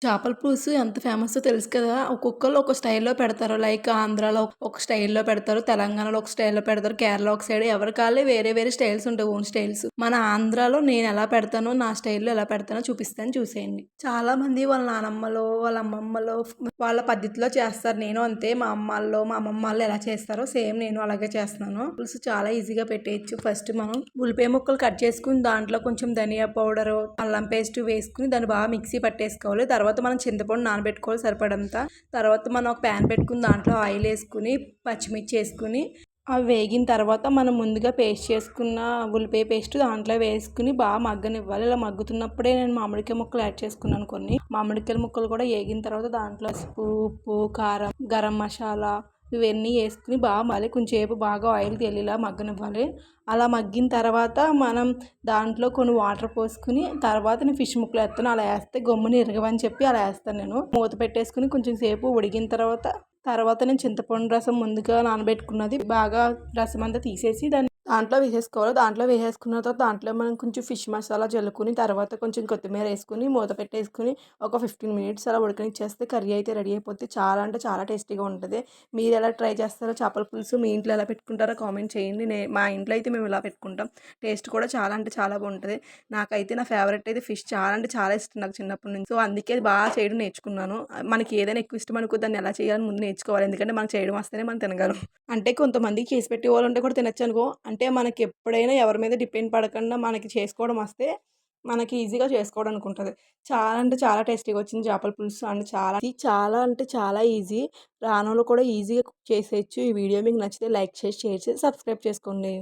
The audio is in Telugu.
చేపల పులుసు ఎంత ఫేమస్సో తెలుసు కదా! ఒక్కొక్కళ్ళు ఒక స్టైల్‌లో పెడతారు. లైక్ ఆంధ్రాలో ఒక స్టైల్‌లో పెడతారు. తెలంగాణలో ఒక స్టైల్‌లో పెడతారు. కేరళ ఒక సైడ్ ఎవరికాళ్ళే వేరే వేరే స్టైల్స్ ఉంటాయి. Own styles. మన ఆంధ్రాలో నేనెలా పెడతానో, నా స్టైల్‌లో ఎలా పెడతానో చూపిస్తాను చూసేయండి. చాలామంది వాళ్ళ నానమ్మలో, వాళ్ళ అమ్మమ్మలో వాళ్ళ పద్ధతిలో చేస్తారు. నేను అంతే మా అమ్మాళ్ళు, మా అమ్మమ్మాళ్ళు ఎలా చేస్తారో సేమ్ నేను అలాగే చేస్తున్నాను. పులుసు చాలా ఈజీగా పెట్టేయచ్చు. ఫస్ట్ మనం ఉల్లిపాయ ముక్కలు కట్ చేసుకొని దాంట్లో కొంచెం ధనియా పౌడరు, అల్లం పేస్ట్ వేసుకొని దాన్ని బాగా మిక్సీ పట్టేసుకోవాలి. తర్వాత మనం చింతపండు నానబెట్టుకోవాలి సరిపడంత. తర్వాత మనం ఒక ప్యాన్ పెట్టుకుని దాంట్లో ఆయిల్ వేసుకుని పచ్చిమిర్చి వేసుకుని అవి వేగిన తర్వాత మనం ముందుగా పేస్ట్ చేసుకున్న ఉల్లిపాయ పేస్ట్ దాంట్లో వేసుకుని బాగా మగ్గనివ్వాలి. ఇలా మగ్గుతున్నప్పుడే నేను మామిడికాయ ముక్కలు యాడ్ చేసుకున్నాను కొన్ని. మామిడికాయ ముక్కలు కూడా వేగిన తర్వాత దాంట్లో పసుపు, ఉప్పు, కారం, గరం మసాలా ఇవన్నీ వేసుకుని బాగా మళ్ళీ కొంచెంసేపు బాగా ఆయిల్ తేలేలా మగ్గనివ్వాలి. అలా మగ్గిన తర్వాత మనం దాంట్లో కొన్ని వాటర్ పోసుకుని తర్వాత నేను ఫిష్ ముక్కలు వేస్తాను. అలా వేస్తే గమ్మున ఇరగవని చెప్పి అలా వేస్తాను నేను. మూత పెట్టేసుకుని కొంచెం సేపు ఉడికిన తర్వాత నేను చింతపండు రసం ముందుగా నానబెట్టుకున్నది బాగా రసం అంతా తీసేసి దాంట్లో వేసేసుకోవాలి. దాంట్లో వేసేసుకున్న తర్వాత దాంట్లో మనం కొంచెం ఫిష్ మసాలా జల్లుకుని తర్వాత కొంచెం కొత్తిమీర వేసుకుని మూత పెట్టేసుకుని ఒక 15 మినిట్స్ అలా ఉడకనిచ్చేస్తే కర్రీ అయితే రెడీ అయిపోద్ది. చాలా అంటే చాలా టేస్టీగా ఉంటుంది. మీరు ఎలా ట్రై చేస్తారో చేపల పులుసు మీ ఇంట్లో ఎలా పెట్టుకుంటారో కామెంట్ చేయండి. మా ఇంట్లో అయితే మేము ఇలా పెట్టుకుంటాం. టేస్ట్ కూడా చాలా అంటే చాలా బాగుంటుంది. నాకైతే నా ఫేవరెట్ అయితే ఫిష్ చాలా అంటే చాలా ఇష్టం నాకు చిన్నప్పటి నుంచి. సో అందుకే అది బాగా చేయడం నేర్చుకున్నాను. మనకి ఏదైనా ఎక్కువ ఇష్టం అనుకో దాన్ని ఎలా చేయాలని ముందు నేర్చుకోవాలి. ఎందుకంటే మనకు చేయడం వస్తేనే మనం తినగలం. అంటే కొంతమందికి చేసి పెట్టేవాళ్ళు ఉంటే కూడా తినొచ్చు అనుకో. అంటే మనకి ఎప్పుడైనా ఎవరి మీద డిపెండ్ పడకుండా మనకి చేసుకోవడం వస్తే మనకి ఈజీగా చేసుకోవడానికి ఉంటుంది. చాలా అంటే చాలా టేస్టీగా వచ్చింది చేపల పులుసు. అండ్ చాలా అంటే చాలా ఈజీ. రానోళ్ళు కూడా ఈజీగా కుక్ చేసేయచ్చు. ఈ వీడియో మీకు నచ్చితే లైక్ చేసి, షేర్ చేసి, సబ్స్క్రైబ్ చేసుకోండి.